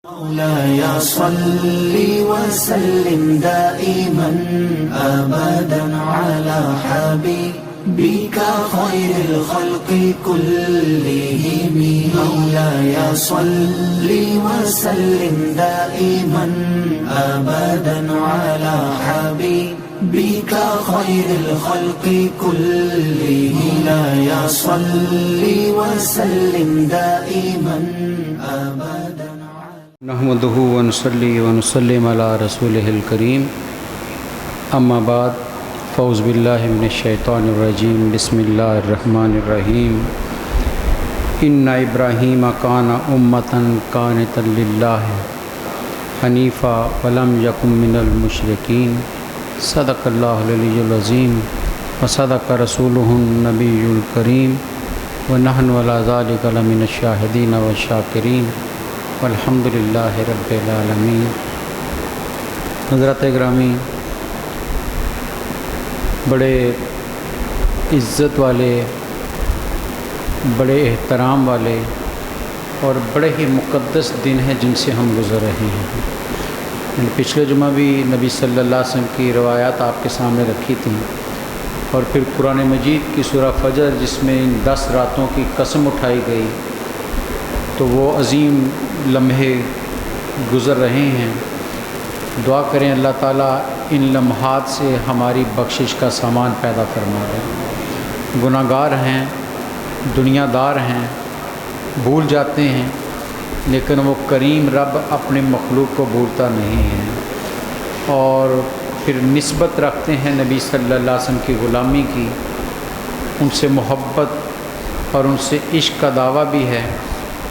مولاي صل وسلم دائما أبدا على حبيبك خير الخلق كلهم. مولاي صل وسلم دائما أبدا على حبيبك خير الخلق كلهم. مولاي صل وسلم دائما أبدا. نحمده ونصلي ونسلم على رسوله الكريم. اما بعد فاعوذ باللہ من الشیطان الرجیم. بسم اللہ الرحمن الرحیم. ان ابراہیم کان امۃ قانتا للہ حنیفا ولم یکن من المشرکین. صدق اللہ العلی العظیم وصدق رسولہ النبی الکریم ونحن علی ذلک لمن الشاہدین والشاکرین والحمد للہ رب العالمین. حضرات گرامی، بڑے عزت والے، بڑے احترام والے اور بڑے ہی مقدس دن ہیں جن سے ہم گزر رہے ہیں. پچھلے جمعہ بھی نبی صلی اللہ علیہ وسلم کی روایات آپ کے سامنے رکھی تھیں، اور پھر قرآن مجید کی سورہ فجر جس میں ان 10 راتوں کی قسم اٹھائی گئی. تو وہ عظیم لمحے گزر رہے ہیں. دعا کریں اللہ تعالیٰ ان لمحات سے ہماری بخشش کا سامان پیدا فرما دیں. گناہ گار ہیں، دنیا دار ہیں، بھول جاتے ہیں، لیکن وہ کریم رب اپنے مخلوق کو بھولتا نہیں ہے. اور پھر نسبت رکھتے ہیں نبی صلی اللہ علیہ وسلم کی غلامی کی، ان سے محبت اور ان سے عشق کا دعویٰ بھی ہے.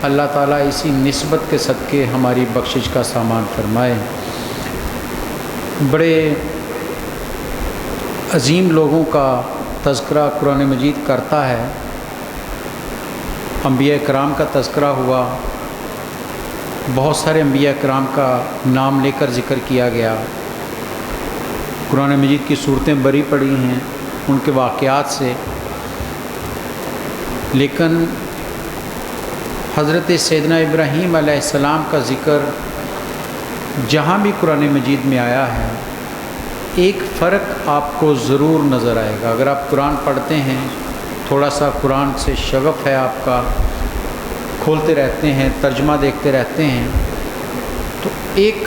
اللہ تعالیٰ اسی نسبت کے صدقے ہماری بخشش کا سامان فرمائے. بڑے عظیم لوگوں کا تذکرہ قرآن مجید کرتا ہے. انبیاء کرام کا تذکرہ ہوا، بہت سارے انبیاء کرام کا نام لے کر ذکر کیا گیا. قرآن مجید کی صورتیں بری پڑی ہیں ان کے واقعات سے، لیکن حضرت سیدنا ابراہیم علیہ السلام کا ذکر جہاں بھی قرآن مجید میں آیا ہے ایک فرق آپ کو ضرور نظر آئے گا. اگر آپ قرآن پڑھتے ہیں، تھوڑا سا قرآن سے شغف ہے آپ کا، کھولتے رہتے ہیں، ترجمہ دیکھتے رہتے ہیں، تو ایک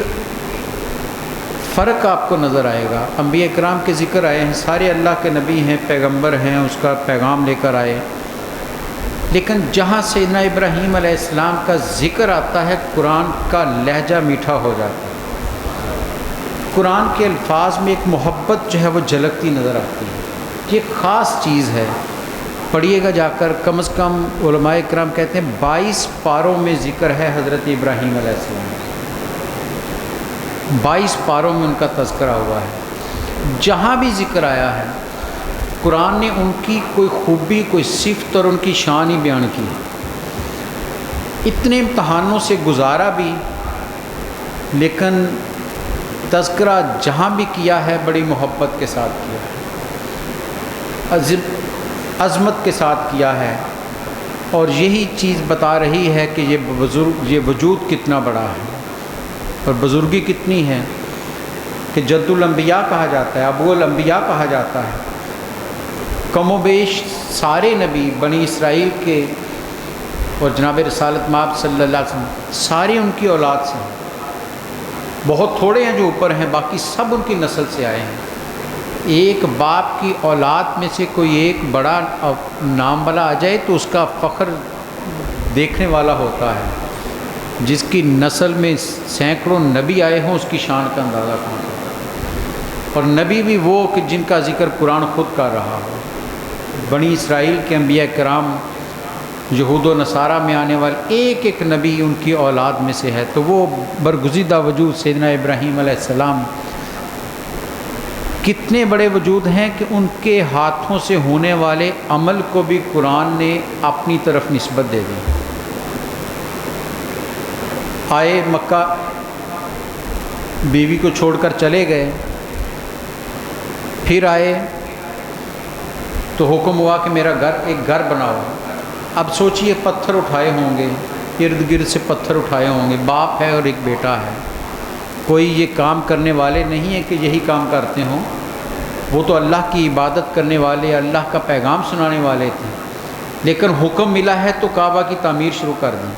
فرق آپ کو نظر آئے گا. انبیاء کرام کے ذکر آئے ہیں، سارے اللہ کے نبی ہیں، پیغمبر ہیں، اس کا پیغام لے کر آئے. لیکن جہاں سیدنا ابراہیم علیہ السلام کا ذکر آتا ہے قرآن کا لہجہ میٹھا ہو جاتا ہے. قرآن کے الفاظ میں ایک محبت جو ہے وہ جھلکتی نظر آتی ہے. یہ خاص چیز ہے، پڑھیے گا جا کر. کم از کم علماء کرام کہتے ہیں 22 پاروں میں ذکر ہے حضرت ابراہیم علیہ السلام. 22 پاروں میں ان کا تذکرہ ہوا ہے. جہاں بھی ذکر آیا ہے قرآن نے ان کی کوئی خوبی، کوئی صفت اور ان کی شان ہی بیان کی. اتنے امتحانوں سے گزارا بھی، لیکن تذکرہ جہاں بھی کیا ہے بڑی محبت کے ساتھ کیا ہے، عظمت کے ساتھ کیا ہے. اور یہی چیز بتا رہی ہے کہ یہ وجود کتنا بڑا ہے اور بزرگی کتنی ہے کہ جد الانبیاء کہا جاتا ہے، ابو الانبیاء کہا جاتا ہے. کم و بیش سارے نبی بنی اسرائیل کے اور جناب رسالت مآب صلی اللہ علیہ وسلم سارے ان کی اولاد سے ہیں. بہت تھوڑے ہیں جو اوپر ہیں، باقی سب ان کی نسل سے آئے ہیں. ایک باپ کی اولاد میں سے کوئی ایک بڑا نام والا آ جائے تو اس کا فخر دیکھنے والا ہوتا ہے. جس کی نسل میں سینکڑوں نبی آئے ہوں اس کی شان کا اندازہ کہاں سے. اور نبی بھی وہ کہ جن کا ذکر قرآن خود کر رہا ہو. بنی اسرائیل کے انبیاء کرام، یہود و نصارہ میں آنے والے ایک ایک نبی ان کی اولاد میں سے ہے. تو وہ برگزیدہ وجود سیدنا ابراہیم علیہ السلام کتنے بڑے وجود ہیں کہ ان کے ہاتھوں سے ہونے والے عمل کو بھی قرآن نے اپنی طرف نسبت دے دی. آئے مکہ، بیوی کو چھوڑ کر چلے گئے، پھر آئے تو حکم ہوا کہ میرا ایک گھر بناؤ. اب سوچئے پتھر اٹھائے ہوں گے، ارد گرد سے پتھر اٹھائے ہوں گے، باپ ہے اور ایک بیٹا ہے، کوئی یہ کام کرنے والے نہیں ہیں کہ یہی کام کرتے ہوں، وہ تو اللہ کی عبادت کرنے والے، اللہ کا پیغام سنانے والے تھے، لیکن حکم ملا ہے تو کعبہ کی تعمیر شروع کر دی۔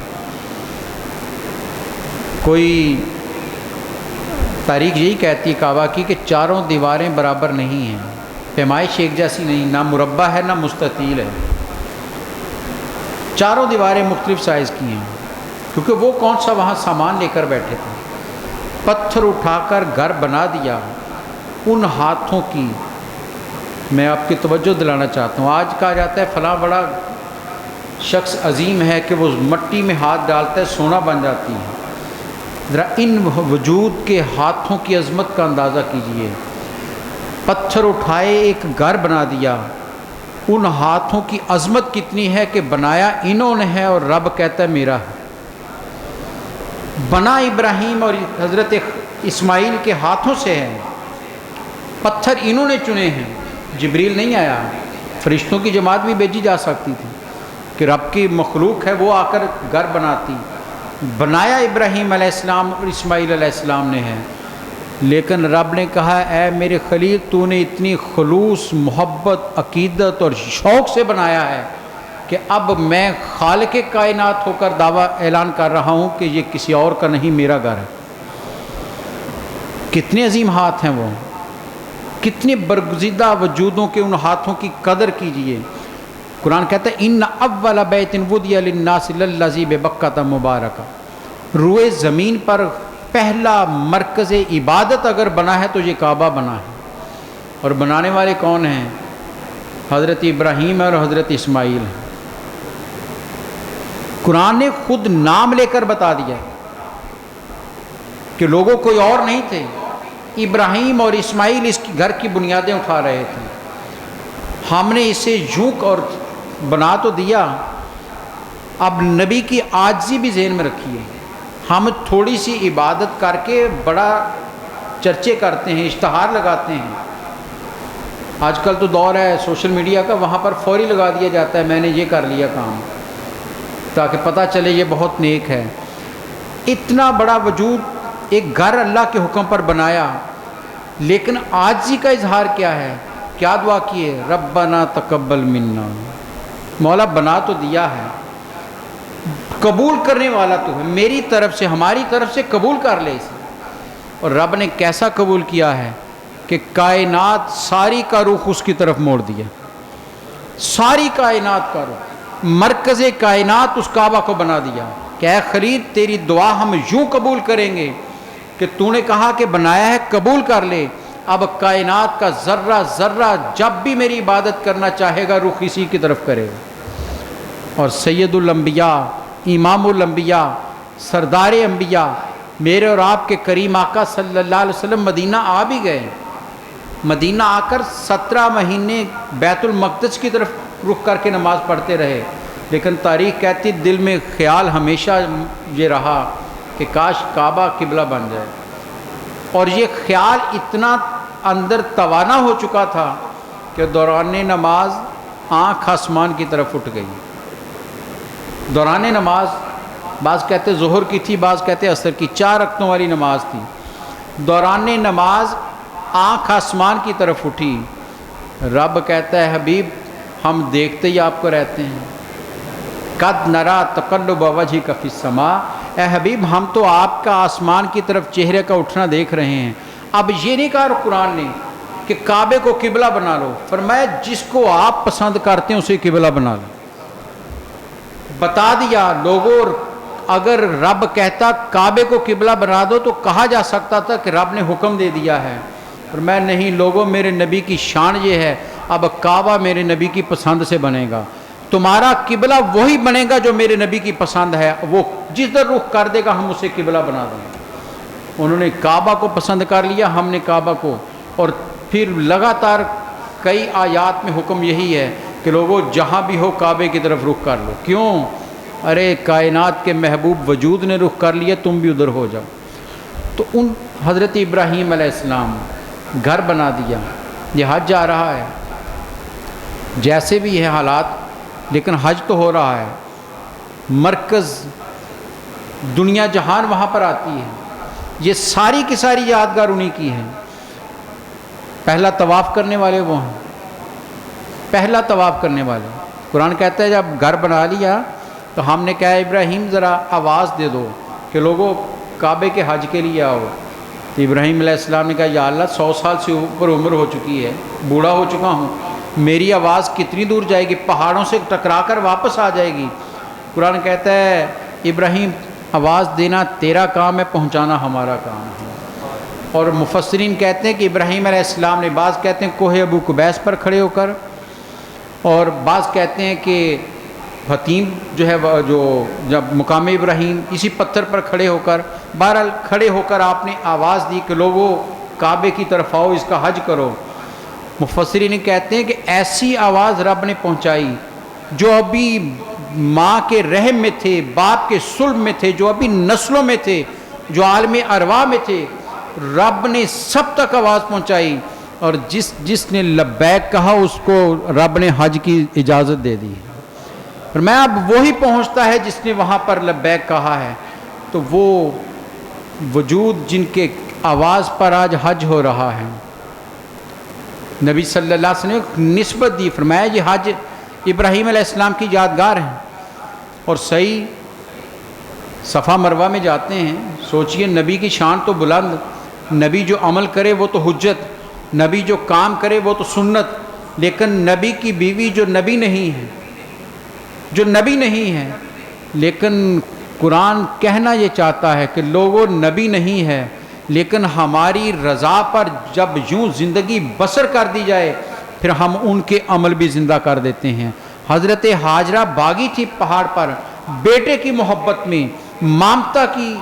کوئی تاریخ یہی کہتی ہے کعبہ کی کہ چاروں دیواریں برابر نہیں ہیں، پیمائش ایک جیسی نہیں، نہ مربع ہے نہ مستطیل ہے، چاروں دیواریں مختلف سائز کی ہیں، کیونکہ وہ کون سا وہاں سامان لے کر بیٹھے تھے۔ پتھر اٹھا کر گھر بنا دیا ان ہاتھوں کی۔ میں آپ کی توجہ دلانا چاہتا ہوں، آج کہا جاتا ہے فلاں بڑا شخص عظیم ہے کہ وہ مٹی میں ہاتھ ڈالتا ہے سونا بن جاتی ہے، ذرا ان وجود کے ہاتھوں کی عظمت کا اندازہ کیجئے۔ پتھر اٹھائے ایک گھر بنا دیا، ان ہاتھوں کی عظمت کتنی ہے کہ بنایا انہوں نے ہے اور رب کہتا ہے میرا ہے۔ بنا ابراہیم اور حضرت اسماعیل کے ہاتھوں سے ہے، پتھر انہوں نے چنے ہیں، جبریل نہیں آیا، فرشتوں کی جماعت بھی بھیجی جا سکتی تھی کہ رب کی مخلوق ہے وہ آ کر گھر بناتی، بنایا ابراہیم علیہ السلام اور اسماعیل علیہ السلام نے ہے، لیکن رب نے کہا اے میرے خلیل تو نے اتنی خلوص محبت عقیدت اور شوق سے بنایا ہے کہ اب میں خالق کائنات ہو کر دعویٰ اعلان کر رہا ہوں کہ یہ کسی اور کا نہیں میرا گھر ہے۔ کتنے عظیم ہاتھ ہیں وہ، کتنے برگزیدہ وجودوں کے ان ہاتھوں کی قدر کیجئے۔ قرآن کہتا ہے ان اول بیت وضع للناس للذی ببکۃ مبارکہ، روئے زمین پر پہلا مرکز عبادت اگر بنا ہے تو یہ کعبہ بنا ہے، اور بنانے والے کون ہیں؟ حضرت ابراہیم اور حضرت اسماعیل ہیں۔ قرآن نے خود نام لے کر بتا دیا کہ لوگوں کوئی اور نہیں تھے، ابراہیم اور اسماعیل اس کی گھر کی بنیادیں اٹھا رہے تھے۔ ہم نے اسے یوں اور بنا تو دیا، اب نبی کی عاجزی بھی ذہن میں رکھیے۔ ہم تھوڑی سی عبادت کر کے بڑا چرچے کرتے ہیں، اشتہار لگاتے ہیں۔ آج کل تو دور ہے سوشل میڈیا کا، وہاں پر فوری لگا دیا جاتا ہے میں نے یہ کر لیا کام، تاکہ پتہ چلے یہ بہت نیک ہے۔ اتنا بڑا وجود ایک گھر اللہ کے حکم پر بنایا، لیکن عاجزی کا اظہار کیا ہے؟ کیا دعا کی ہے؟ ربنا تقبل منا، مولا بنا تو دیا ہے، قبول کرنے والا تو ہے، میری طرف سے ہماری طرف سے قبول کر لے اسے۔ اور رب نے کیسا قبول کیا ہے کہ کائنات ساری کا رخ اس کی طرف موڑ دیا، ساری کائنات کا رخ، مرکز کائنات اس کعبہ کو بنا دیا کہ اے خلیل تیری دعا ہم یوں قبول کریں گے کہ تو نے کہا کہ بنایا ہے قبول کر لے، اب کائنات کا ذرہ ذرہ جب بھی میری عبادت کرنا چاہے گا رخ اسی کی طرف کرے گا۔ اور سید الانبیاء، امام الانبیاء، سردار انبیاء، میرے اور آپ کے کریم آقا صلی اللہ علیہ وسلم مدینہ آ بھی گئے، مدینہ آ کر 17 مہینے بیت المقدس کی طرف رخ کر کے نماز پڑھتے رہے، لیکن تاریخ کہتی دل میں خیال ہمیشہ یہ رہا کہ کاش کعبہ قبلہ بن جائے، اور یہ خیال اتنا اندر توانا ہو چکا تھا کہ دوران نماز آنکھ آسمان کی طرف اٹھ گئی۔ دوران نماز بعض کہتے ظہر کی تھی، بعض کہتے عصر کی، 4 رکعتوں والی نماز تھی۔ دوران نماز آنکھ آسمان کی طرف اٹھی، رب کہتا ہے حبیب ہم دیکھتے ہی آپ کو رہتے ہیں، قد نرا تقلب وجہک فی السماء، اے حبیب ہم تو آپ کا آسمان کی طرف چہرے کا اٹھنا دیکھ رہے ہیں۔ اب یہ نہیں کہا قرآن نے کہ کعبے کو قبلہ بنا لو، فرمایا جس کو آپ پسند کرتے ہیں اسے قبلہ بنا لو۔ بتا دیا لوگوں، اگر رب کہتا کعبے کو قبلہ بنا دو تو کہا جا سکتا تھا کہ رب نے حکم دے دیا ہے، اور میں نہیں، لوگوں میرے نبی کی شان یہ ہے اب کعبہ میرے نبی کی پسند سے بنے گا، تمہارا قبلہ وہی بنے گا جو میرے نبی کی پسند ہے، وہ جس در رخ کر دے گا ہم اسے قبلہ بنا دیں گے۔ انہوں نے کعبہ کو پسند کر لیا، ہم نے کعبہ کو، اور پھر لگاتار کئی آیات میں حکم یہی ہے کہ لوگوں جہاں بھی ہو کعبے کی طرف رخ کر لو۔ کیوں؟ ارے کائنات کے محبوب وجود نے رخ کر لیا، تم بھی ادھر ہو جاؤ۔ تو ان حضرت ابراہیم علیہ السلام گھر بنا دیا، یہ حج جا رہا ہے، جیسے بھی یہ حالات، لیکن حج تو ہو رہا ہے، مرکز دنیا جہان وہاں پر آتی ہے، یہ ساری کی ساری یادگار انہی کی ہے۔ پہلا طواف کرنے والے وہ ہیں، پہلا طواف کرنے والے۔ قرآن کہتا ہے جب گھر بنا لیا تو ہم نے کہا ابراہیم ذرا آواز دے دو کہ لوگوں کعبے کے حج کے لیے آؤ۔ تو ابراہیم علیہ السلام نے کہا یا اللہ 100 سال سے اوپر عمر ہو چکی ہے، بوڑھا ہو چکا ہوں، میری آواز کتنی دور جائے گی، پہاڑوں سے ٹکرا کر واپس آ جائے گی۔ قرآن کہتا ہے ابراہیم آواز دینا تیرا کام ہے، پہنچانا ہمارا کام ہے۔ اور مفسرین کہتے ہیں کہ ابراہیم علیہ السلام نے، بعض کہتے ہیں کوہ ابو قبیس پر کھڑے ہو کر، اور بعض کہتے ہیں کہ حتیم جو ہے جو جب مقام ابراہیم اسی پتھر پر کھڑے ہو کر، بہرحال کھڑے ہو کر آپ نے آواز دی کہ لوگوں کعبے کی طرف آؤ، اس کا حج کرو۔ مفسرین کہتے ہیں کہ ایسی آواز رب نے پہنچائی جو ابھی ماں کے رحم میں تھے، باپ کے صلب میں تھے، جو ابھی نسلوں میں تھے، جو عالم ارواح میں تھے، رب نے سب تک آواز پہنچائی، اور جس نے لبیک کہا اس کو رب نے حج کی اجازت دے دی۔ اور میں اب وہی پہنچتا ہے جس نے وہاں پر لبیک کہا ہے، تو وہ وجود جن کے آواز پر آج حج ہو رہا ہے، نبی صلی اللہ علیہ وسلم نے نسبت دی، فرمایا یہ حج ابراہیم علیہ السلام کی یادگار ہے۔ اور صحیح صفا مروہ میں جاتے ہیں، سوچئے نبی کی شان تو بلند، نبی جو عمل کرے وہ تو حجت، نبی جو کام کرے وہ تو سنت، لیکن نبی کی بیوی جو نبی نہیں ہے، جو نبی نہیں ہے، لیکن قرآن کہنا یہ چاہتا ہے کہ لوگوں نبی نہیں ہے، لیکن ہماری رضا پر جب یوں زندگی بسر کر دی جائے پھر ہم ان کے عمل بھی زندہ کر دیتے ہیں۔ حضرت ہاجرہ باغی تھی پہاڑ پر بیٹے کی محبت میں، مامتا کی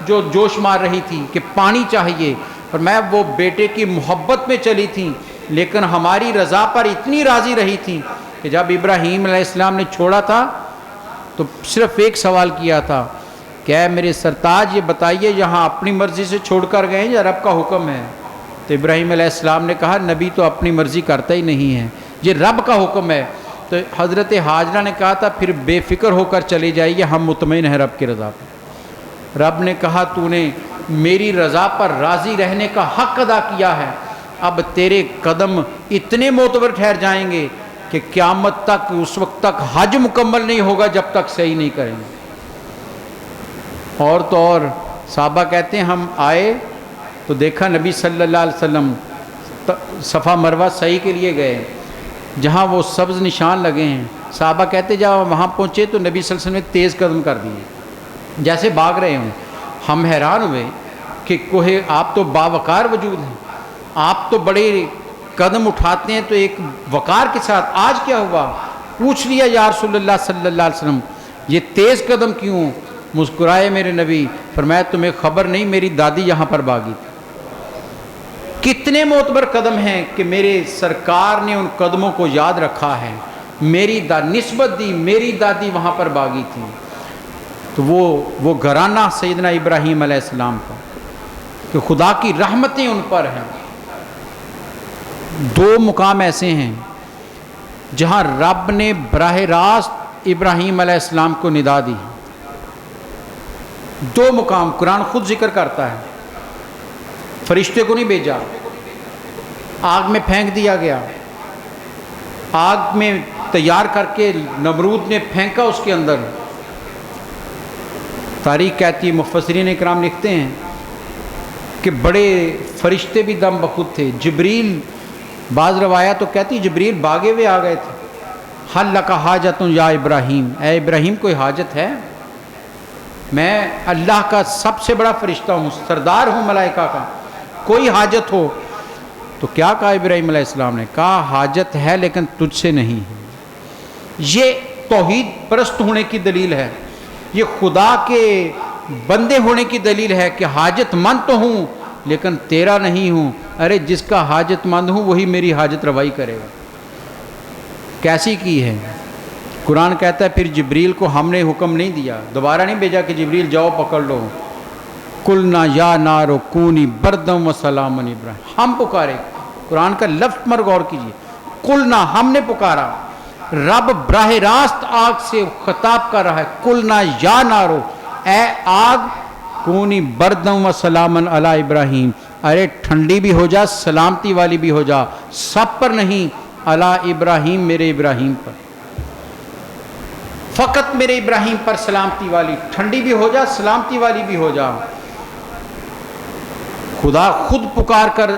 جو جوش مار رہی تھی کہ پانی چاہیے، اور میں وہ بیٹے کی محبت میں چلی تھی، لیکن ہماری رضا پر اتنی راضی رہی تھی کہ جب ابراہیم علیہ السلام نے چھوڑا تھا تو صرف ایک سوال کیا تھا کہ اے میرے سرتاج یہ بتائیے یہاں اپنی مرضی سے چھوڑ کر گئے یا رب کا حکم ہے؟ تو ابراہیم علیہ السلام نے کہا نبی تو اپنی مرضی کرتا ہی نہیں ہے، یہ رب کا حکم ہے۔ تو حضرت ہاجرہ نے کہا تھا پھر بے فکر ہو کر چلے جائیے، ہم مطمئن ہیں رب کی رضا پر۔ رب نے کہا تو نے میری رضا پر راضی رہنے کا حق ادا کیا ہے، اب تیرے قدم اتنے معتبر ٹھہر جائیں گے کہ قیامت تک، اس وقت تک حج مکمل نہیں ہوگا جب تک صحیح نہیں کریں گے۔ اور تو اور صحابہ کہتے ہیں ہم آئے تو دیکھا نبی صلی اللہ علیہ وسلم صفا مروہ صحیح کے لیے گئے، جہاں وہ سبز نشان لگے ہیں، صحابہ کہتے جب وہاں پہنچے تو نبی صلی اللہ علیہ وسلم نے تیز قدم کر دیے جیسے بھاگ رہے ہوں۔ ہم حیران ہوئے کہ کوہ آپ تو باوقار وجود ہیں، آپ تو بڑے قدم اٹھاتے ہیں تو ایک وقار کے ساتھ، آج کیا ہوا؟ پوچھ لیا یا رسول اللہ صلی اللہ علیہ وسلم یہ تیز قدم کیوں؟ مسکرائے میرے نبی، فرمایا تمہیں خبر نہیں میری دادی یہاں پر باغی تھی۔ کتنے معتبر قدم ہیں کہ میرے سرکار نے ان قدموں کو یاد رکھا ہے، میری نسبت دی، میری دادی وہاں پر باغی تھی۔ تو وہ گھرانہ سیدنا ابراہیم علیہ السلام کا کہ خدا کی رحمتیں ان پر ہیں۔ دو مقام ایسے ہیں جہاں رب نے براہ راست ابراہیم علیہ السلام کو ندا دی، دو مقام قرآن خود ذکر کرتا ہے۔ فرشتے کو نہیں بھیجا، آگ میں پھینک دیا گیا، آگ میں تیار کر کے نمرود نے پھینکا اس کے اندر۔ تاریخ کہتی ہے، مفسرین اکرام لکھتے ہیں کہ بڑے فرشتے بھی دم بخود تھے۔ جبریل، بعض روایات تو کہتی جبریل بھاگے ہوئے آ گئے تھے۔ حل لک حاجۃ یا ابراہیم، اے ابراہیم کوئی حاجت ہے؟ میں اللہ کا سب سے بڑا فرشتہ ہوں، سردار ہوں ملائکہ کا، کوئی حاجت ہو؟ تو کیا کہا ابراہیم علیہ السلام نے؟ کہا حاجت ہے لیکن تجھ سے نہیں ہے۔ یہ توحید پرست ہونے کی دلیل ہے، یہ خدا کے بندے ہونے کی دلیل ہے کہ حاجت مند تو ہوں لیکن تیرا نہیں ہوں۔ ارے جس کا حاجت مند ہوں وہی میری حاجت روائی کرے گا۔ کیسی کی ہے؟ قرآن کہتا ہے پھر جبریل کو ہم نے حکم نہیں دیا، دوبارہ نہیں بھیجا کہ جبریل جاؤ پکڑ لو۔ قلنا یا نار کونی بردم و سلام ابراہیم، ہم پکارے، قرآن کا لفظ پر غور کیجیے، قلنا ہم نے پکارا۔ رب براہ راست آگ سے خطاب کر رہا ہے، قلنا یا نارو، اے آگ کونی بردم و سلامن علی ابراہیم، ارے ٹھنڈی بھی ہو جا، سلامتی والی بھی ہو جا، سب پر نہیں، علی ابراہیم، میرے ابراہیم پر، فقط میرے ابراہیم پر سلامتی والی، ٹھنڈی بھی ہو جا، سلامتی والی بھی ہو جا۔ خدا خود پکار کر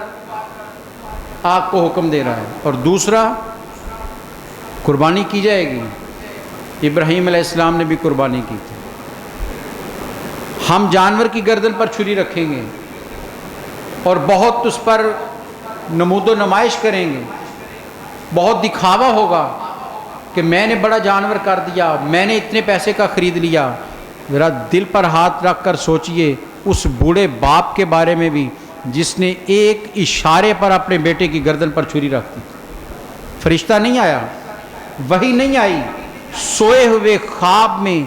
آگ کو حکم دے رہا ہے۔ اور دوسرا، قربانی کی جائے گی، ابراہیم علیہ السلام نے بھی قربانی کی تھی۔ ہم جانور کی گردن پر چھری رکھیں گے اور بہت اس پر نمود و نمائش کریں گے، بہت دکھاوا ہوگا کہ میں نے بڑا جانور کر دیا، میں نے اتنے پیسے کا خرید لیا۔ ذرا دل پر ہاتھ رکھ کر سوچئے اس بوڑھے باپ کے بارے میں بھی جس نے ایک اشارے پر اپنے بیٹے کی گردن پر چھری رکھ دی۔ فرشتہ نہیں آیا، وحی نہیں آئی، سوئے ہوئے خواب میں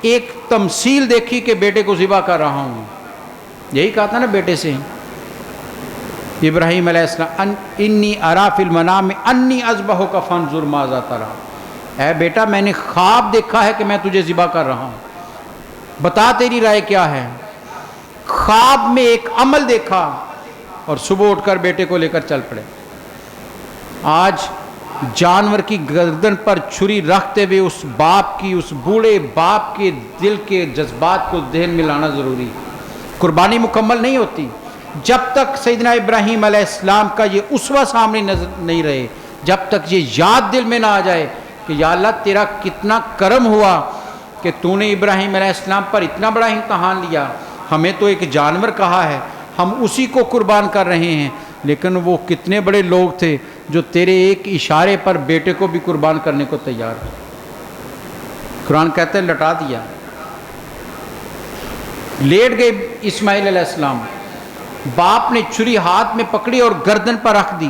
ایک تمثیل دیکھی کہ بیٹے کو ذبح کر رہا ہوں۔ یہی کہا تھا نا بیٹے سے ابراہیم علیہ السلام، انی ارا فی المنام انی اذبحک فانظر ماذا تری، اے بیٹا میں نے خواب دیکھا ہے کہ میں تجھے ذبح کر رہا ہوں، بتا تیری رائے کیا ہے۔ خواب میں ایک عمل دیکھا اور صبح اٹھ کر بیٹے کو لے کر چل پڑے۔ آج جانور کی گردن پر چھری رکھتے ہوئے اس باپ کی، اس بوڑھے باپ کے دل کے جذبات کو ذہن میں لانا ضروری ہے۔ قربانی مکمل نہیں ہوتی جب تک سیدنا ابراہیم علیہ السلام کا یہ اسوہ سامنے نظر نہیں رہے، جب تک یہ یاد دل میں نہ آ جائے کہ یا اللہ تیرا کتنا کرم ہوا کہ تو نے ابراہیم علیہ السلام پر اتنا بڑا امتحان لیا، ہمیں تو ایک جانور کہا ہے، ہم اسی کو قربان کر رہے ہیں، لیکن وہ کتنے بڑے لوگ تھے جو تیرے ایک اشارے پر بیٹے کو بھی قربان کرنے کو تیار ہیں۔ قرآن کہتے ہیں لٹا دیا، لیٹ گئے اسماعیل علیہ السلام، باپ نے چھری ہاتھ میں پکڑی اور گردن پر رکھ دی۔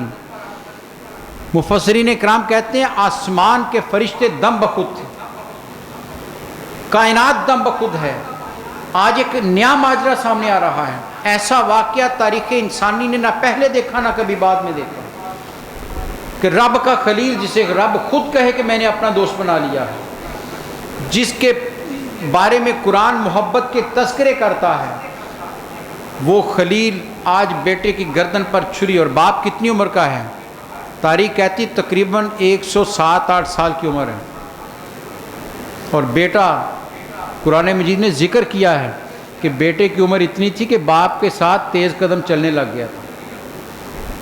مفسرین اکرام کہتے ہیں آسمان کے فرشتے دم بخود تھے، کائنات دم بخود ہے۔ آج ایک نیا ماجرا سامنے آ رہا ہے، ایسا واقعہ تاریخ انسانی نے نہ پہلے دیکھا نہ کبھی بعد میں دیکھا کہ رب کا خلیل، جسے رب خود کہے کہ میں نے اپنا دوست بنا لیا ہے، جس کے بارے میں قرآن محبت کے تذکرے کرتا ہے، وہ خلیل آج بیٹے کی گردن پر چھری، اور باپ کتنی عمر کا ہے؟ تاریخ کہتی تقریباً 107-8 سال کی عمر ہے، اور بیٹا قرآن مجید نے ذکر کیا ہے کہ بیٹے کی عمر اتنی تھی کہ باپ کے ساتھ تیز قدم چلنے لگ گیا تھا۔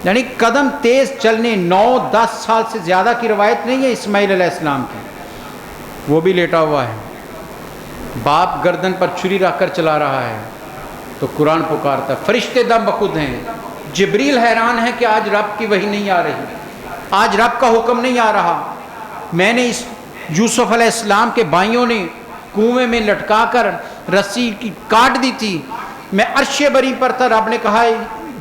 یعنی قدم تیز چلنے 9-10 سال سے زیادہ کی روایت نہیں ہے اسماعیل علیہ السلام کی، وہ بھی لیٹا ہوا ہے، باپ گردن پر چھری رکھ کر چلا رہا ہے، تو قرآن پکارتا ہے، فرشتے دم بخود ہیں۔ جبریل حیران ہے کہ آج رب کی وحی نہیں آ رہی، آج رب کا حکم نہیں آ رہا۔ میں نے اس یوسف علیہ السلام کے بھائیوں نے کنویں میں لٹکا کر رسی کی کاٹ دی تھی، میں عرش بری پر تھا، رب نے کہا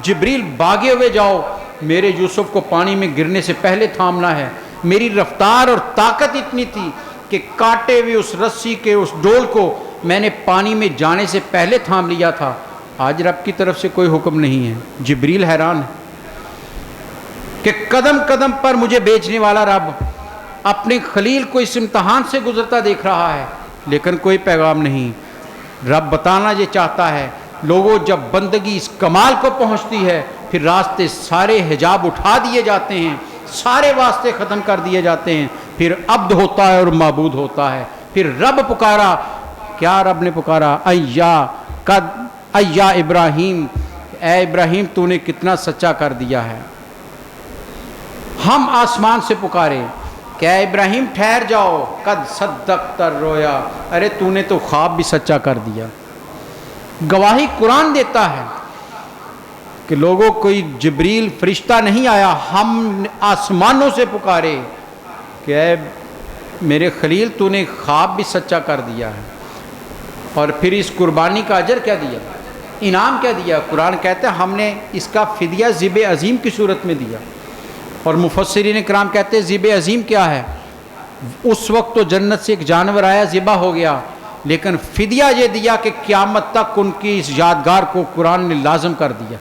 جبریل بھاگے ہوئے جاؤ، میرے یوسف کو پانی میں گرنے سے پہلے تھامنا ہے۔ میری رفتار اور طاقت اتنی تھی کہ کاٹے ہوئے اس رسی کے اس ڈول کو میں نے پانی میں جانے سے پہلے تھام لیا تھا۔ آج رب کی طرف سے کوئی حکم نہیں ہے۔ جبریل حیران ہے کہ قدم قدم پر مجھے بیچنے والا رب اپنے خلیل کو اس امتحان سے گزرتا دیکھ رہا ہے، لیکن کوئی پیغام نہیں۔ رب بتانا یہ چاہتا ہے، لوگوں جب بندگی اس کمال کو پہنچتی ہے، پھر راستے سارے حجاب اٹھا دیے جاتے ہیں، سارے واسطے ختم کر دیے جاتے ہیں، پھر عبد ہوتا ہے اور معبود ہوتا ہے۔ پھر رب پکارا، کیا رب نے پکارا؟ ایا ابراہیم، اے ابراہیم تو نے کتنا سچا کر دیا ہے۔ ہم آسمان سے پکارے کہ اے ابراہیم ٹھہر جاؤ، قد صدقت الرؤیا، ارے تو نے تو خواب بھی سچا کر دیا۔ گواہی قرآن دیتا ہے کہ لوگوں کوئی جبریل فرشتہ نہیں آیا، ہم آسمانوں سے پکارے کہ اے میرے خلیل تو نے خواب بھی سچا کر دیا ہے۔ اور پھر اس قربانی کا اجر کیا دیا، انعام کیا دیا؟ قرآن کہتا ہے ہم نے اس کا فدیہ ذبح عظیم کی صورت میں دیا۔ اور مفسرین کرام کہتے ہیں ذبح عظیم کیا ہے؟ اس وقت تو جنت سے ایک جانور آیا، ذبح ہو گیا، لیکن فدیہ یہ دیا کہ قیامت تک ان کی اس یادگار کو قرآن نے لازم کر دیا۔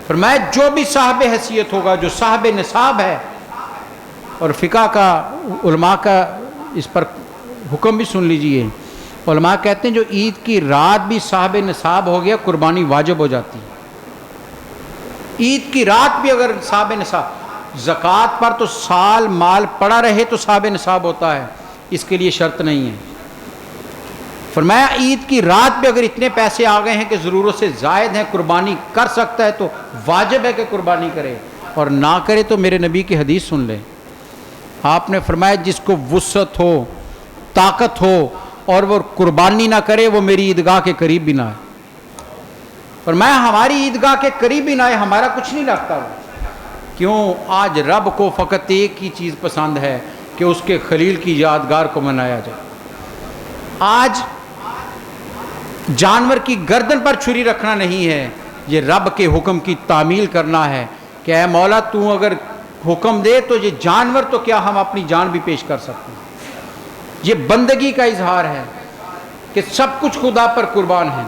فرمایا جو بھی صاحب حیثیت ہوگا، جو صاحب نصاب ہے، اور فقہ کا علماء کا اس پر حکم بھی سن لیجئے علماء کہتے ہیں جو عید کی رات بھی صاحب نصاب ہو گیا قربانی واجب ہو جاتی ہے. عید کی رات بھی اگر صاحب نصاب، زکوٰۃ پر تو سال مال پڑا رہے تو صاحب نصاب ہوتا ہے، اس کے لیے شرط نہیں ہے. فرمایا عید کی رات بھی اگر اتنے پیسے آ گئے ہیں کہ ضرورت سے زائد ہیں، قربانی کر سکتا ہے تو واجب ہے کہ قربانی کرے، اور نہ کرے تو میرے نبی کی حدیث سن لے. آپ نے فرمایا جس کو وسعت ہو، طاقت ہو اور وہ قربانی نہ کرے وہ میری عیدگاہ کے قریب بھی نہ آئے. فرمایا ہماری عیدگاہ کے قریب بھی نہ آئے، ہمارا کچھ نہیں لگتا. کیوں؟ آج رب کو فقط ایک ہی چیز پسند ہے کہ اس کے خلیل کی یادگار کو منایا جائے. آج جانور کی گردن پر چھری رکھنا نہیں ہے، یہ رب کے حکم کی تعمیل کرنا ہے کہ اے مولا تو اگر حکم دے تو یہ جانور تو کیا ہم اپنی جان بھی پیش کر سکتے ہیں. یہ بندگی کا اظہار ہے کہ سب کچھ خدا پر قربان ہے.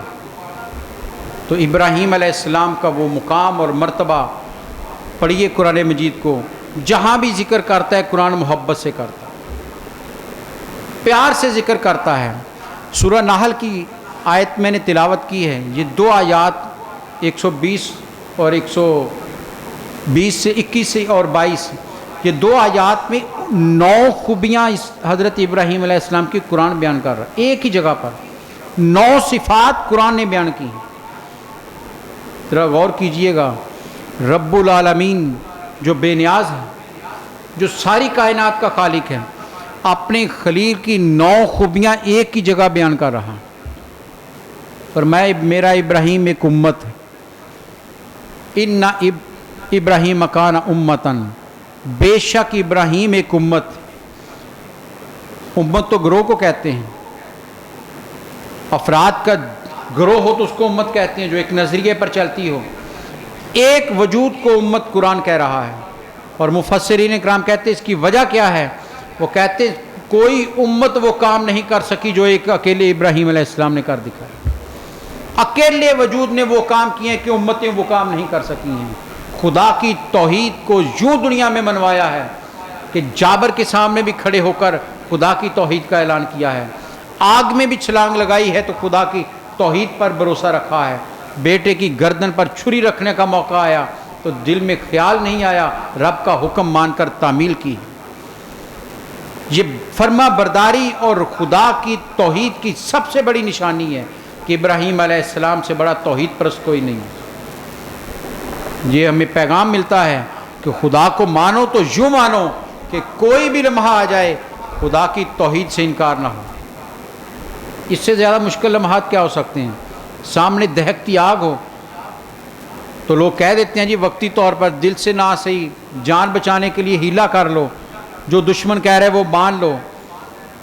تو ابراہیم علیہ السلام کا وہ مقام اور مرتبہ پڑھیے قرآن مجید کو، جہاں بھی ذکر کرتا ہے قرآن محبت سے کرتا ہے، پیار سے ذکر کرتا ہے. سورہ نحل کی آیت میں نے تلاوت کی ہے، یہ دو آیات 120 اور 120 سے 21 سے اور 22، یہ دو آیات میں 9 خوبیاں اس حضرت ابراہیم علیہ السلام کی قرآن بیان کر رہا ہے. ایک ہی جگہ پر 9 صفات قرآن نے بیان کی ہیں. ذرا غور کیجئے گا، رب العالمین جو بے نیاز ہے، جو ساری کائنات کا خالق ہے، اپنے خلیل کی 9 خوبیاں ایک ہی جگہ بیان کر رہا. فرمایا میرا ابراہیم ایک امت ہے، ان ابراہیم کان امتن، بے شک ابراہیم ایک امت. امت تو گروہ کو کہتے ہیں، افراد کا گروہ ہو تو اس کو امت کہتے ہیں جو ایک نظریے پر چلتی ہو. ایک وجود کو امت قرآن کہہ رہا ہے. اور مفسرین اکرام کہتے ہیں اس کی وجہ کیا ہے؟ وہ کہتے ہیں کوئی امت وہ کام نہیں کر سکی جو ایک اکیلے ابراہیم علیہ السلام نے کر دکھایا. اکیلے وجود نے وہ کام کیے ہیں کہ امتیں وہ کام نہیں کر سکی ہیں. خدا کی توحید کو یوں دنیا میں منوایا ہے کہ جابر کے سامنے بھی کھڑے ہو کر خدا کی توحید کا اعلان کیا ہے. آگ میں بھی چھلانگ لگائی ہے تو خدا کی توحید پر بھروسہ رکھا ہے. بیٹے کی گردن پر چھری رکھنے کا موقع آیا تو دل میں خیال نہیں آیا، رب کا حکم مان کر تعمیل کی. یہ فرما برداری اور خدا کی توحید کی سب سے بڑی نشانی ہے کہ ابراہیم علیہ السلام سے بڑا توحید پرست کوئی نہیں. یہ ہمیں پیغام ملتا ہے کہ خدا کو مانو تو یوں مانو کہ کوئی بھی لمحہ آ جائے خدا کی توحید سے انکار نہ ہو. اس سے زیادہ مشکل لمحات کیا ہو سکتے ہیں؟ سامنے دہکتی آگ ہو تو لوگ کہہ دیتے ہیں جی وقتی طور پر دل سے نہ صحیح، جان بچانے کے لیے ہیلا کر لو، جو دشمن کہہ رہے وہ مان لو.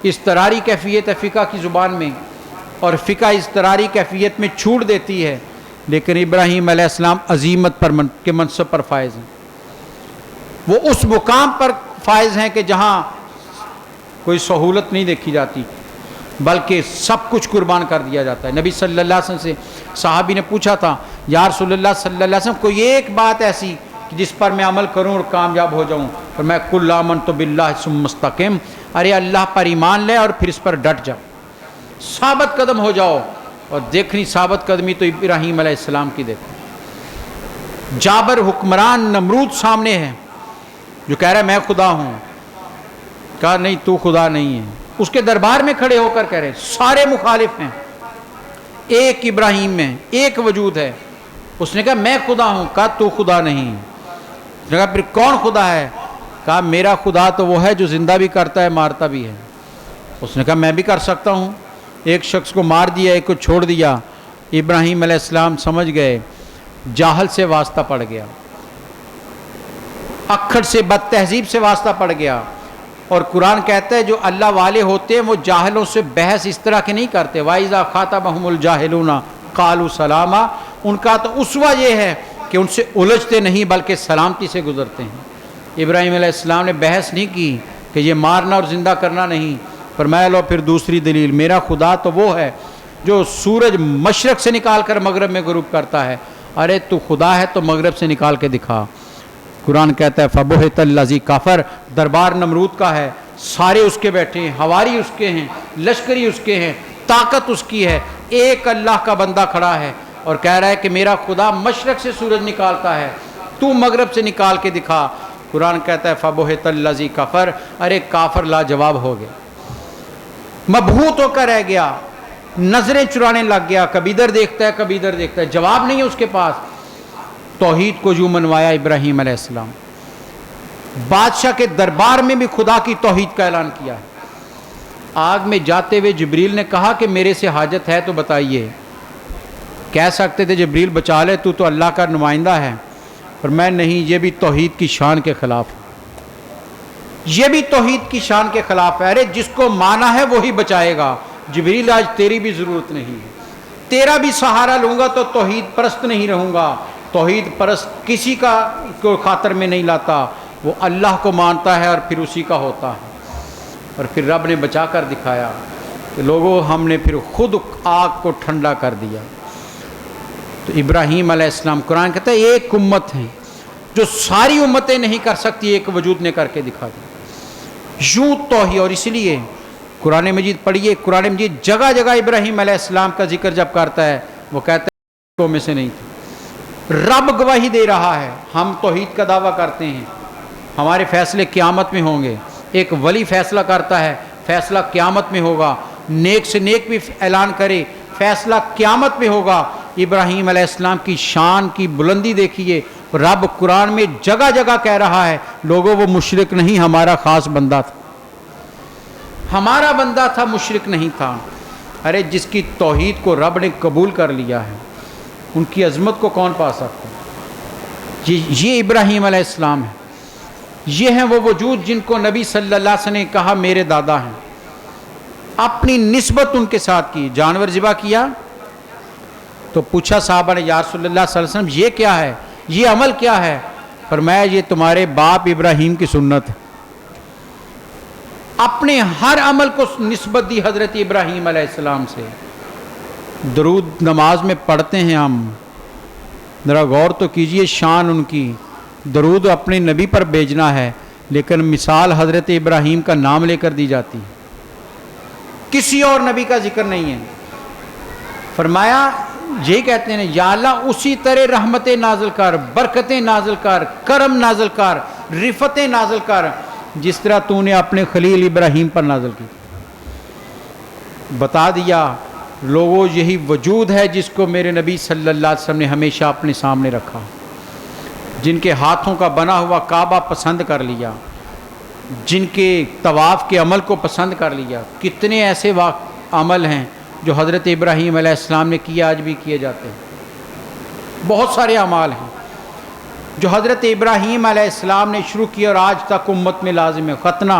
اضطراری کیفیت ہے فقہ کی زبان میں، اور فقہ اضطراری کیفیت میں چھوٹ دیتی ہے. لیکن ابراہیم علیہ السلام عظیمت پر کے منصب پر فائز ہیں. وہ اس مقام پر فائز ہیں کہ جہاں کوئی سہولت نہیں دیکھی جاتی بلکہ سب کچھ قربان کر دیا جاتا ہے. نبی صلی اللہ علیہ وسلم سے صحابی نے پوچھا تھا یا رسول اللہ صلی اللہ علیہ وسلم کوئی ایک بات ایسی جس پر میں عمل کروں اور کامیاب ہو جاؤں؟ اور میں کل آمنت باللہ ثم استقم، ارے اللہ پر ایمان لے اور پھر اس پر ڈٹ جاؤ، ثابت قدم ہو جاؤ. اور دیکھنی ثابت قدمی تو ابراہیم علیہ السلام کی دیکھو. جابر حکمران نمرود سامنے ہے جو کہہ رہا ہے میں خدا ہوں. کہا نہیں تو خدا نہیں ہے. اس کے دربار میں کھڑے ہو کر کہہ رہے سارے مخالف ہیں، ایک ابراہیم میں ایک وجود ہے. اس نے کہا میں خدا ہوں. کہا تو خدا نہیں. اس نے کہا پھر کون خدا ہے؟ کہا میرا خدا تو وہ ہے جو زندہ بھی کرتا ہے مارتا بھی ہے. اس نے کہا میں بھی کر سکتا ہوں. ایک شخص کو مار دیا، ایک کو چھوڑ دیا. ابراہیم علیہ السلام سمجھ گئے جاہل سے واسطہ پڑ گیا، اکھڑ سے بد تہذیب سے واسطہ پڑ گیا. اور قرآن کہتا ہے جو اللہ والے ہوتے ہیں وہ جاہلوں سے بحث اس طرح کے نہیں کرتے. وَإِذَا خَاطَبَهُمُ الْجَاهِلُونَ قَالُوا سَلَامًا. ان کا تو اسوہ یہ ہے کہ ان سے الجھتے نہیں بلکہ سلامتی سے گزرتے ہیں. ابراہیم علیہ السلام نے بحث نہیں کی کہ یہ مارنا اور زندہ کرنا نہیں. فرمایا لو پھر دوسری دلیل، میرا خدا تو وہ ہے جو سورج مشرق سے نکال کر مغرب میں غروب کرتا ہے. ارے تو خدا ہے تو مغرب سے نکال کے دکھا. قرآن کہتا ہے فَبُہِتَ الَّذِي کافر. دربار نمرود کا ہے، سارے اس کے بیٹھے ہیں، ہواری اس کے ہیں، لشکری اس کے ہیں، طاقت اس کی ہے. ایک اللہ کا بندہ کھڑا ہے اور کہہ رہا ہے کہ میرا خدا مشرق سے سورج نکالتا ہے, تو مغرب سے نکال کے دکھا. قرآن کہتا ہے فَبُہِتَ الَّذِي کَفَرَ, ارے کافر لاجواب ہو گیا, مبہوت ہو کر رہ گیا, نظریں چرانے لگ گیا, کبھی ادھر دیکھتا ہے کبھی ادھر دیکھتا ہے, جواب نہیں ہے اس کے پاس. توحید کو یوں منوایا ابراہیم علیہ السلام, بادشاہ کے دربار میں بھی خدا کی توحید کا اعلان کیا ہے. آگ میں جاتے ہوئے جبریل نے کہا کہ میرے سے حاجت ہے تو بتائیے. کہہ سکتے تھے جبریل بچا لے, تو اللہ کا نمائندہ ہے, پر میں نہیں, یہ بھی توحید کی شان کے خلاف ہے, یہ بھی توحید کی شان کے خلاف ہے. ارے جس کو مانا ہے وہی بچائے گا. جبریل آج تیری بھی ضرورت نہیں ہے, تیرا بھی سہارا لوں گا تو توحید پرست نہیں رہوں گا. توحید پرست کسی کا کوئی خاطر میں نہیں لاتا, وہ اللہ کو مانتا ہے اور پھر اسی کا ہوتا ہے. اور پھر رب نے بچا کر دکھایا کہ لوگوں ہم نے پھر خود آگ کو ٹھنڈا کر دیا. تو ابراہیم علیہ السلام, قرآن کہتا ہے ایک امت ہے جو ساری امتیں نہیں کر سکتی, ایک وجود نے کر کے دکھا دیا. یوں توحید. اور اس لیے قرآن مجید پڑھیے, قرآن مجید جگہ جگہ ابراہیم علیہ السلام کا ذکر جب کرتا ہے وہ کہتا ہے میں سے نہیں تھے. رب گواہی دے رہا ہے, ہم توحید کا دعویٰ کرتے ہیں, ہمارے فیصلے قیامت میں ہوں گے. ایک ولی فیصلہ کرتا ہے, فیصلہ قیامت میں ہوگا. نیک سے نیک بھی اعلان کرے, فیصلہ قیامت میں ہوگا. ابراہیم علیہ السلام کی شان کی بلندی دیکھیے, رب قرآن میں جگہ جگہ کہہ رہا ہے لوگوں وہ مشرک نہیں, ہمارا خاص بندہ تھا, ہمارا بندہ تھا, مشرک نہیں تھا. ارے جس کی توحید کو رب نے قبول کر لیا ہے ان کی عظمت کو کون پا سکتا ہے؟ یہ ابراہیم علیہ السلام ہے, یہ ہیں وہ وجود جن کو نبی صلی اللہ علیہ وسلم نے کہا میرے دادا ہیں. اپنی نسبت ان کے ساتھ کی. جانور ذبح کیا تو پوچھا صحابہ نے یا رسول اللہ صلی اللہ علیہ وسلم یہ کیا ہے, یہ عمل کیا ہے؟ فرمایا یہ تمہارے باپ ابراہیم کی سنت ہے. اپنے ہر عمل کو نسبت دی حضرت ابراہیم علیہ السلام سے. درود نماز میں پڑھتے ہیں ہم, ذرا غور تو کیجئے شان ان کی. درود اپنے نبی پر بھیجنا ہے, لیکن مثال حضرت ابراہیم کا نام لے کر دی جاتی, کسی اور نبی کا ذکر نہیں ہے. فرمایا یہی کہتے ہیں یا اللہ اسی طرح رحمتیں نازل کر, برکتیں نازل کر, کرم نازل کر, رفتیں نازل کر جس طرح تو نے اپنے خلیل ابراہیم پر نازل کی. بتا دیا لوگوں یہی وجود ہے جس کو میرے نبی صلی اللہ علیہ وسلم نے ہمیشہ اپنے سامنے رکھا, جن کے ہاتھوں کا بنا ہوا کعبہ پسند کر لیا, جن کے طواف کے عمل کو پسند کر لیا. کتنے ایسے عمل ہیں جو حضرت ابراہیم علیہ السلام نے کیا, آج بھی کیے جاتے ہیں. بہت سارے اعمال ہیں جو حضرت ابراہیم علیہ السلام نے شروع کیا اور آج تک امت میں لازم ہے. ختنہ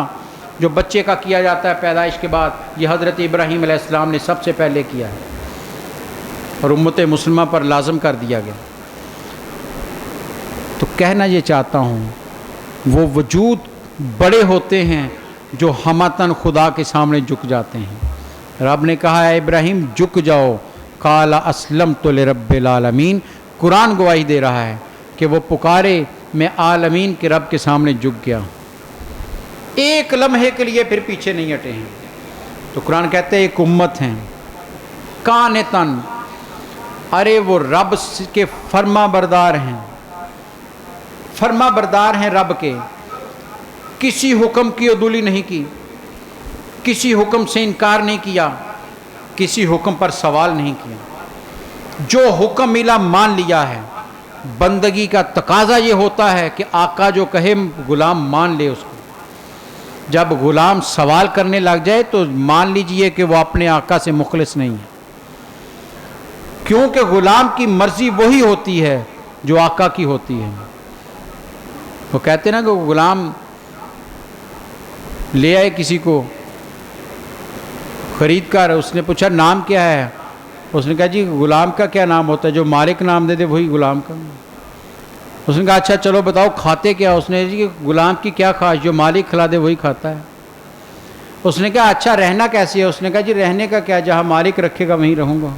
جو بچے کا کیا جاتا ہے پیدائش کے بعد, یہ حضرت ابراہیم علیہ السلام نے سب سے پہلے کیا ہے اور امت مسلمہ پر لازم کر دیا گیا. تو کہنا یہ چاہتا ہوں وہ وجود بڑے ہوتے ہیں جو ہمتاً خدا کے سامنے جھک جاتے ہیں. رب نے کہا ہے ابراہیم جھک جاؤ, قال اسلمت لرب العالمین. قرآن گواہی دے رہا ہے کہ وہ پکارے میں عالمین کے رب کے سامنے جھک گیا, ایک لمحے کے لیے پھر پیچھے نہیں ہٹے ہیں. تو قرآن کہتے ہیں ایک امت ہیں قانتاً, ارے وہ رب کے فرما بردار ہیں, فرما بردار ہیں رب کے, کسی حکم کی عدولی نہیں کی, کسی حکم سے انکار نہیں کیا, کسی حکم پر سوال نہیں کیا, جو حکم ملا مان لیا ہے. بندگی کا تقاضا یہ ہوتا ہے کہ آقا جو کہے غلام مان لے اس کو. جب غلام سوال کرنے لگ جائے تو مان لیجئے کہ وہ اپنے آقا سے مخلص نہیں ہے, کیونکہ غلام کی مرضی وہی ہوتی ہے جو آقا کی ہوتی ہے. وہ کہتے ہیں نا کہ غلام لے آئے کسی کو خرید کر, اس نے پوچھا نام کیا ہے, اس نے کہا جی غلام کا کیا نام ہوتا ہے, جو مالک نام دے دے وہی غلام کا. اس نے کہا اچھا چلو بتاؤ کھاتے کیا, اس نے جی غلام کی کیا خواہش, جو مالک کھلا دے وہی کھاتا ہے. اس نے کہا اچھا رہنا کیسے ہے, اس نے کہا جی رہنے کا کیا, جہاں مالک رکھے گا وہیں رہوں گا.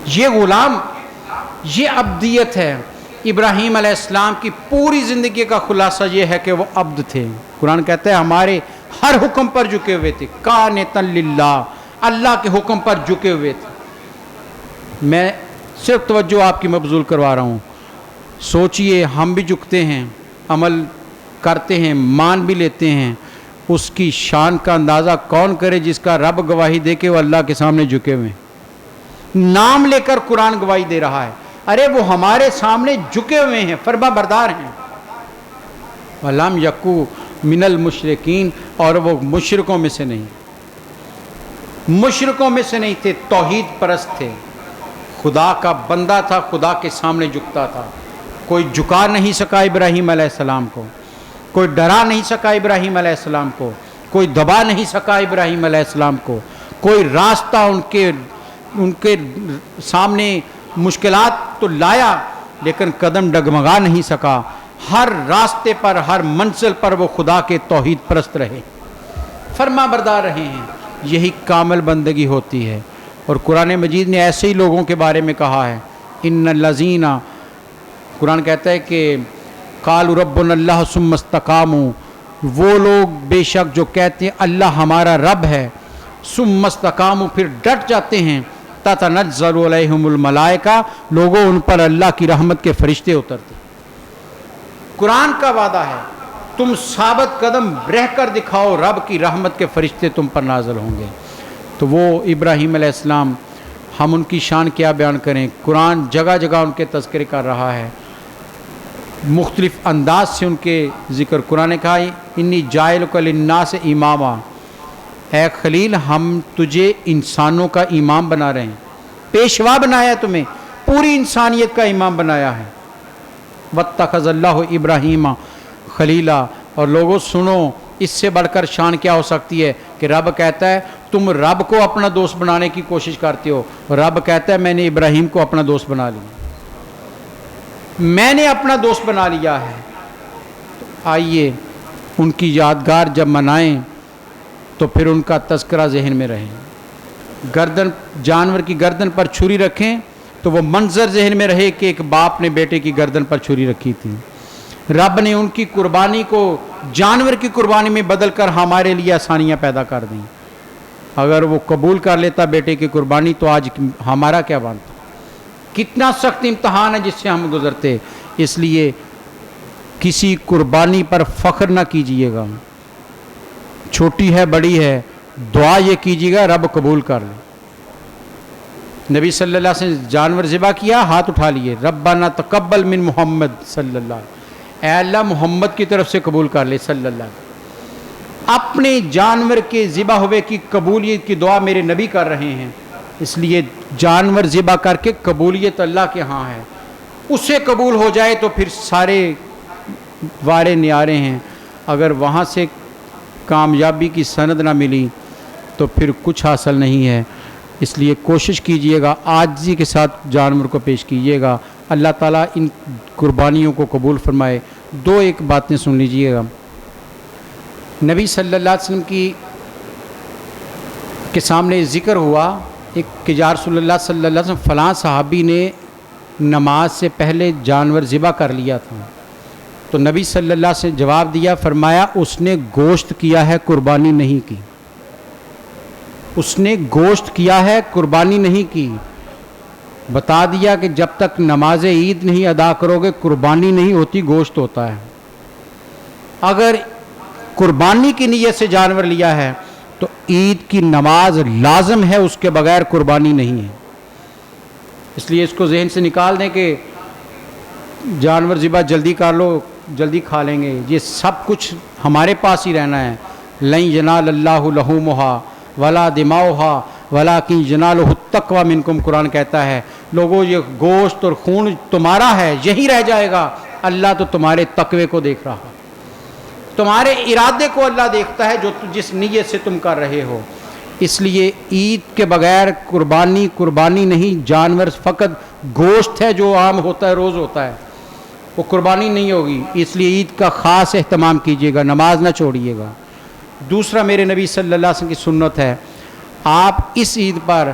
یہ غلام, یہ عبدیت ہے. ابراہیم علیہ السلام کی پوری زندگی کا خلاصہ یہ ہے کہ وہ عبد تھے. قرآن کہتا ہے ہمارے ہر حکم پر جھکے ہوئے تھے, قانتاً للہ, اللہ کے حکم پر جھکے ہوئے تھے. میں صرف توجہ آپ کی مبذول کروا رہا ہوں. سوچئے ہم بھی جھکتے ہیں، عمل کرتے ہیں، مان بھی لیتے ہیں. اس کی شان کا اندازہ کون کرے جس کا رب گواہی دے کے وہ اللہ کے سامنے جھکے ہوئے ہیں. نام لے کر قرآن گواہی دے رہا ہے. ارے وہ ہمارے سامنے جھکے ہوئے ہیں، فرما بردار ہیں. وَلَمْ يَكُوا مِنَ الْمُشْرِكِينَ، اور وہ مشرکوں میں سے نہیں، مشرکوں میں سے نہیں تھے، توحید پرست تھے. خدا کا بندہ تھا، خدا کے سامنے جھکتا تھا. کوئی جھکا نہیں سکا ابراہیم علیہ السلام کو، کوئی ڈرا نہیں سکا ابراہیم علیہ السلام کو، کوئی دبا نہیں سکا ابراہیم علیہ السلام کو. کوئی راستہ ان کے سامنے مشکلات تو لایا لیکن قدم ڈگمگا نہیں سکا. ہر راستے پر، ہر منزل پر وہ خدا کے توحید پرست رہے، فرما بردار رہے ہیں. یہی کامل بندگی ہوتی ہے. اور قرآن مجید نے ایسے ہی لوگوں کے بارے میں کہا ہے، ان الذین، قرآن کہتا ہے کہ قالوا ربنا اللہ ثم استقاموا، وہ لوگ بے شک جو کہتے ہیں اللہ ہمارا رب ہے، ثم استقاموا، پھر ڈٹ جاتے ہیں، تتنزل علیہم الملائکہ، لوگوں ان پر اللہ کی رحمت کے فرشتے اترتے. قرآن کا وعدہ ہے تم ثابت قدم رہ کر دکھاؤ، رب کی رحمت کے فرشتے تم پر نازل ہوں گے. تو وہ ابراہیم علیہ السلام، ہم ان کی شان کیا بیان کریں. قرآن جگہ جگہ ان کے تذکرے کر رہا ہے، مختلف انداز سے ان کے ذکر. قرآن نے کہا انی جاعلک للناس اماما، اے خلیل ہم تجھے انسانوں کا امام بنا رہے ہیں، پیشوا بنایا تمہیں، پوری انسانیت کا امام بنایا ہے. واتخذ اللہ ابراہیم خلیلا، اور لوگوں سنو اس سے بڑھ کر شان کیا ہو سکتی ہے کہ رب کہتا ہے تم رب کو اپنا دوست بنانے کی کوشش کرتے ہو، رب کہتا ہے میں نے ابراہیم کو اپنا دوست بنا لیا، میں نے اپنا دوست بنا لیا ہے. تو آئیے ان کی یادگار جب منائیں تو پھر ان کا تذکرہ ذہن میں رہے. گردن، جانور کی گردن پر چھری رکھیں تو وہ منظر ذہن میں رہے کہ ایک باپ نے بیٹے کی گردن پر چھری رکھی تھی. رب نے ان کی قربانی کو جانور کی قربانی میں بدل کر ہمارے لیے آسانیاں پیدا کر دیں. اگر وہ قبول کر لیتا بیٹے کی قربانی تو آج ہمارا کیا بنتا. کتنا سخت امتحان ہے جس سے ہم گزرتے. اس لیے کسی قربانی پر فخر نہ کیجئے گا، چھوٹی ہے بڑی ہے، دعا یہ کیجئے گا رب قبول کر لے. نبی صلی اللہ علیہ وسلم جانور ذبح کیا، ہاتھ اٹھا لیے، ربنا تقبل من محمد صلی اللہ علیہ وسلم، اے اللہ محمد کی طرف سے قبول کر لے صلی اللہ علیہ وسلم. اپنے جانور کے ذبح ہوئے کی قبولیت کی دعا میرے نبی کر رہے ہیں. اس لیے جانور ذبح کر کے قبولیت اللہ کے ہاں ہے. اسے قبول ہو جائے تو پھر سارے وارے نیارے ہیں. اگر وہاں سے کامیابی کی سند نہ ملی تو پھر کچھ حاصل نہیں ہے. اس لیے کوشش کیجئے گا، عاجزی کے ساتھ جانور کو پیش کیجئے گا. اللہ تعالیٰ ان قربانیوں کو قبول فرمائے. دو ایک باتیں سن لیجئے گا. نبی صلی اللہ علیہ وسلم کے سامنے ذکر ہوا ایک کہ یا رسول اللہ صلی اللہ علیہ وسلم فلاں صحابی نے نماز سے پہلے جانور ذبح کر لیا تھا. تو نبی صلی اللہ علیہ وسلم جواب دیا، فرمایا اس نے گوشت کیا ہے، قربانی نہیں کی. اس نے گوشت کیا ہے، قربانی نہیں کی. بتا دیا کہ جب تک نماز عید نہیں ادا کرو گے قربانی نہیں ہوتی، گوشت ہوتا ہے. اگر قربانی کی نیت سے جانور لیا ہے تو عید کی نماز لازم ہے، اس کے بغیر قربانی نہیں ہے. اس لیے اس کو ذہن سے نکال دیں کہ جانور ذبح جلدی کر لو، جلدی کھا لیں گے. یہ سب کچھ ہمارے پاس ہی رہنا ہے. لن ینال اللہ لحومھا ولا دماؤھا ولکن ینالہ التقوی منکم، قرآن کہتا ہے لوگوں یہ گوشت اور خون تمہارا ہے، یہی رہ جائے گا. اللہ تو تمہارے تقوی کو دیکھ رہا، تمہارے ارادے کو اللہ دیکھتا ہے جو جس نیت سے تم کر رہے ہو. اس لیے عید کے بغیر قربانی نہیں. جانور فقط گوشت ہے جو عام ہوتا ہے، روز ہوتا ہے، وہ قربانی نہیں ہوگی. اس لیے عید کا خاص اہتمام کیجیے گا، نماز نہ چھوڑیے گا. دوسرا میرے نبی صلی اللہ علیہ وسلم کی سنت ہے، آپ اس عید پر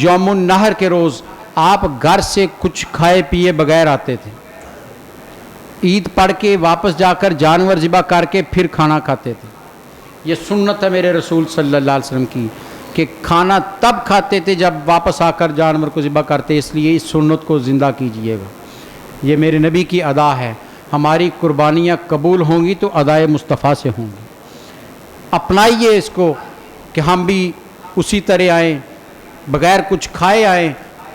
یوم النحر کے روز آپ گھر سے کچھ کھائے پیے بغیر آتے تھے. عید پڑھ کے واپس جا کر جانور ذبح کر کے پھر کھانا کھاتے تھے. یہ سنت ہے میرے رسول صلی اللہ علیہ وسلم کی کہ کھانا تب کھاتے تھے جب واپس آ کر جانور کو ذبح کرتے، اس لیے اس سنت کو زندہ کیجئے گا۔ یہ میرے نبی کی ادا ہے۔ ہماری قربانیاں قبول ہوں گی تو ادائے مصطفیٰ سے ہوں گی۔ اپنائیے اس کو کہ ہم بھی اسی طرح آئیں، بغیر کچھ کھائے آئیں،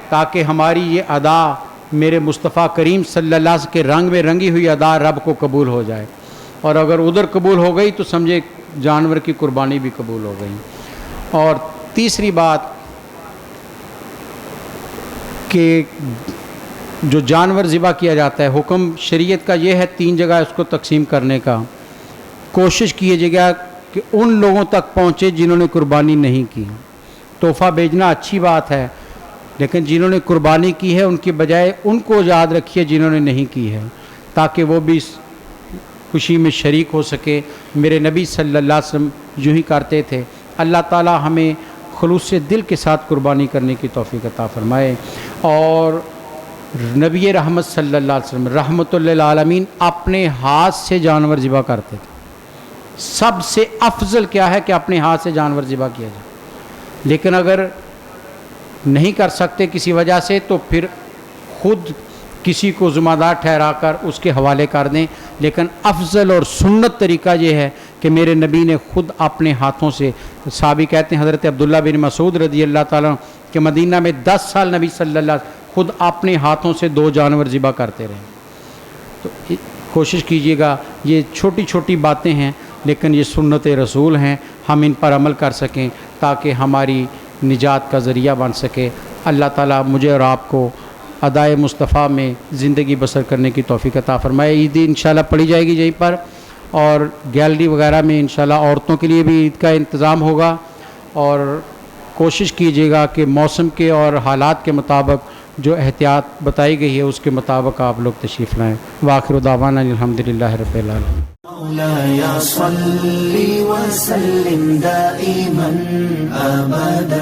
تاکہ ہماری یہ ادا میرے مصطفیٰ کریم صلی اللہ علیہ وسلم کے رنگ میں رنگی ہوئی ادا رب کو قبول ہو جائے، اور اگر ادھر قبول ہو گئی تو سمجھے جانور کی قربانی بھی قبول ہو گئی۔ اور تیسری بات کہ جو جانور ذبح کیا جاتا ہے، حکم شریعت کا یہ ہے 3 جگہ اس کو تقسیم کرنے کا۔ کوشش کیجیے گا کہ ان لوگوں تک پہنچے جنہوں نے قربانی نہیں کی۔ تحفہ بھیجنا اچھی بات ہے، لیکن جنہوں نے قربانی کی ہے ان کی بجائے ان کو یاد رکھیے جنہوں نے نہیں کی ہے، تاکہ وہ بھی اس خوشی میں شریک ہو سکے۔ میرے نبی صلی اللہ علیہ وسلم یوں ہی کرتے تھے۔ اللہ تعالی ہمیں خلوص سے دل کے ساتھ قربانی کرنے کی توفیق عطا فرمائے۔ اور نبی رحمت صلی اللہ علیہ وسلم رحمت للعالمین اپنے ہاتھ سے جانور ذبح کرتے تھے۔ سب سے افضل کیا ہے کہ اپنے ہاتھ سے جانور ذبح کیا جائے، لیکن اگر نہیں کر سکتے کسی وجہ سے تو پھر خود کسی کو ذمہ دار ٹھہرا کر اس کے حوالے کر دیں، لیکن افضل اور سنت طریقہ یہ ہے کہ میرے نبی نے خود اپنے ہاتھوں سے، صحابی کہتے ہیں حضرت عبداللہ بن مسعود رضی اللہ تعالیٰ کہ مدینہ میں 10 سال نبی صلی اللہ علیہ وسلم خود اپنے ہاتھوں سے 2 جانور ذبح کرتے رہے۔ تو کوشش کیجیے گا، یہ چھوٹی چھوٹی باتیں ہیں لیکن یہ سنت رسول ہیں، ہم ان پر عمل کر سکیں تاکہ ہماری نجات کا ذریعہ بن سکے۔ اللہ تعالیٰ مجھے اور آپ کو ادائے مصطفیٰ میں زندگی بسر کرنے کی توفیق عطا فرمائے۔ عید انشاءاللہ پڑھی جائے گی یہیں پر، اور گیلری وغیرہ میں انشاءاللہ عورتوں کے لیے بھی عید کا انتظام ہوگا، اور کوشش کیجیے گا کہ موسم کے اور حالات کے مطابق جو احتیاط بتائی گئی ہے اس کے مطابق آپ لوگ تشریف لائیں۔ وآخر دعوانا الحمدللہ رب العالمین۔ مولاي صل وسلم دائما أبدا